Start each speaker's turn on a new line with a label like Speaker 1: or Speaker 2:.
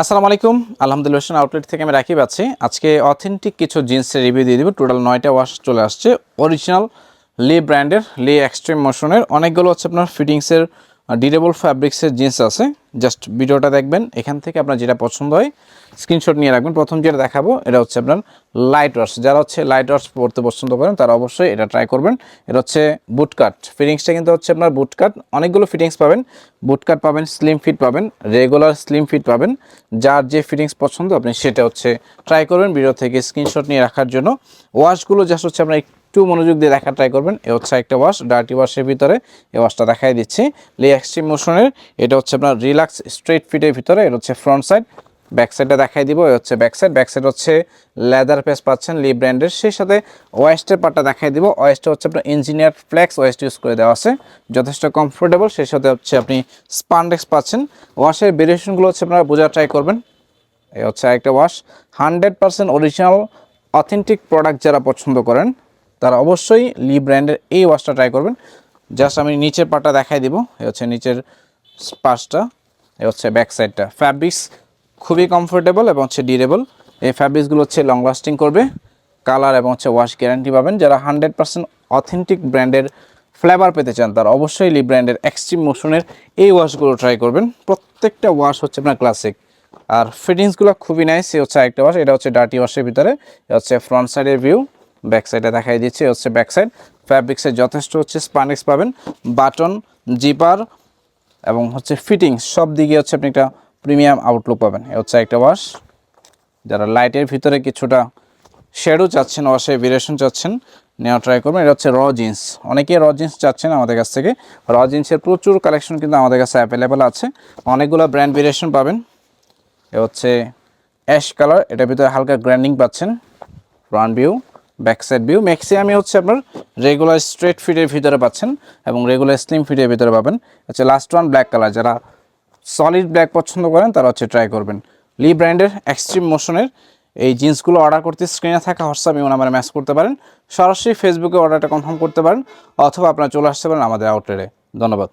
Speaker 1: আসসালামু আলাইকুম। আলহামদুলিল্লাহ আউটলেট থেকে আমি রাকিব আছি। আজকে অথেন্টিক কিছু জিন্সের রিভিউ দিয়ে দিব। টোটাল 9টা ওয়াশ চলে আসছে। অরিজিনাল লি ব্র্যান্ডের, লি এক্সট্রিম মোশনের অনেকগুলো হচ্ছে আপনার ফিটিংসের ডিউরেবল ফ্যাব্রিক্সের জিন্স আছে। জাস্ট ভিডিওটা দেখবেন, এখান থেকে আপনার যেটা পছন্দ হয় স্ক্রিনশট নিয়ে রাখবেন। প্রথম যেটা দেখাবো এটা হচ্ছে আপনার লাইট ওয়াশ। যারা হচ্ছে লাইট ওয়াশ পরতে পছন্দ করেন তারা অবশ্যই এটা ট্রাই করবেন। এটা হচ্ছে বুটকাট ফিটিংসটা, কিন্তু হচ্ছে আপনার বুটকাট অনেকগুলো ফিটিংস পাবেন। বুটকাট পাবেন, স্লিম ফিট পাবেন, রেগুলার স্লিম ফিট পাবেন। যার যে ফিটিংস পছন্দ আপনি সেটা হচ্ছে ট্রাই করবেন। ভিডিও থেকে স্ক্রিনশট নিয়ে রাখার জন্য ওয়াশগুলো জাস্ট হচ্ছে আপনার একটু মনোযোগ দিয়ে দেখা ট্রাই করবেন। এ হচ্ছে একটা ওয়াশ, ডার্টি ওয়াশের ভিতরে এই ওয়াশটা দেখাই দিচ্ছি। লি এক্সট্রিম মোশনের এটা হচ্ছে আপনার রিল্যাক্স স্ট্রেট ফিটের ভিতরে। এটা হচ্ছে ফ্রন্ট সাইড, ব্যাক সাইডটা দেখাই দিব। এই হচ্ছে ব্যাক সাইড। ব্যাক সাইড হচ্ছে লেদার পেস পাচ্ছেন লি ব্র্যান্ডের। সেই সাথে ওয়েস্টের পার্টটা দেখাই দিব। ওয়েস্টটা হচ্ছে আপনার ইঞ্জিনিয়ার ফ্লেক্স ওয়েস্ট ইউজ করে দেওয়া আছে, যথেষ্ট কমফোর্টেবল। সেই সাথে হচ্ছে আপনি স্পান্ডেক্স পাচ্ছেন। ওয়াশের ভেরিয়েশনগুলো হচ্ছে আপনারা বোঝার ট্রাই করবেন। এই হচ্ছে একটা ওয়াশ, 100% অরিজিনাল অথেন্টিক প্রোডাক্ট যারা পছন্দ করেন তারা অবশ্যই লি ব্র্যান্ডের এই ওয়াশটা ট্রাই করবেন। জাস্ট আমি নিচের পার্টটা দেখাই দিব। এই হচ্ছে নিচের পাশটা, এই হচ্ছে ব্যাক সাইডটা। ফ্যাব্রিক্স খুবই কমফোর্টেবল এবং হচ্ছে ডিউরেবল। এই ফ্যাব্রিক্সগুলো হচ্ছে লং লাস্টিং করবে, কালার এবং হচ্ছে ওয়াশ গ্যারান্টি পাবেন। যারা 100% অথেন্টিক ব্র্যান্ডের ফ্লেভার পেতে চান তারা অবশ্যই লি ব্র্যান্ডের এক্সট্রিম মোশনের এই ওয়াশগুলো ট্রাই করবেন। প্রত্যেকটা ওয়াশ হচ্ছে আপনার ক্লাসিক, আর ফিটিংসগুলো খুবই নাইস। এই হচ্ছে একটা ওয়াশ, এটা হচ্ছে ডার্টি ওয়াশের ভিতরে। এটা হচ্ছে ফ্রন্ট সাইডের ভিউ, ব্যাক সাইডে দেখাই দিচ্ছি। হচ্ছে ব্যাক সাইড ফ্যাব্রিক্সের যথেষ্ট হচ্ছে স্পানেক্স পাবেন, বাটন, জিপার এবং হচ্ছে ফিটিংস সব দিকে হচ্ছে আপনি একটা প্রিমিয়াম আউটলুক পাবেন। এ হচ্ছে একটা ওয়াশ। যারা লাইটের ভিতরে কিছুটা শ্যাডো চাচ্ছেন, ওয়াশের ভেরিয়েশন চাচ্ছেন, নেওয়া ট্রাই করবেন। এটা হচ্ছে র জিন্স। অনেকেই র জিন্স চাচ্ছেন আমাদের কাছ থেকে। র জিন্সের প্রচুর কালেকশন কিন্তু আমাদের কাছে অ্যাভেলেবেল আছে, অনেকগুলো ব্র্যান্ড ভেরিয়েশন পাবেন। এ হচ্ছে অ্যাশ কালার, এটার ভিতরে হালকা গ্র্যান্ডিং পাচ্ছেন। Front view, back side view. ম্যাক্সিমামই হচ্ছে আপনার রেগুলার স্ট্রেট ফিটের ভিতরে পাচ্ছেন এবং রেগুলার স্লিম ফিটের ভিতরে পাবেন। হচ্ছে লাস্ট ওয়ান ব্ল্যাক কালার। যারা সলিড ব্ল্যাক পছন্দ করেন তারা হচ্ছে ট্রাই করবেন। লি ব্র্যান্ডের এক্সট্রিম মোশনের এই জিন্সগুলো অর্ডার করতে স্ক্রিনে থাকা হোয়াটসঅ্যাপ ইমো নাম্বারে ম্যাসেজ করতে পারেন, সরাসরি ফেসবুকে অর্ডারটা কনফার্ম করতে পারেন, অথবা আপনারা চলে আসতে পারেন আমাদের আউটলেটে। ধন্যবাদ।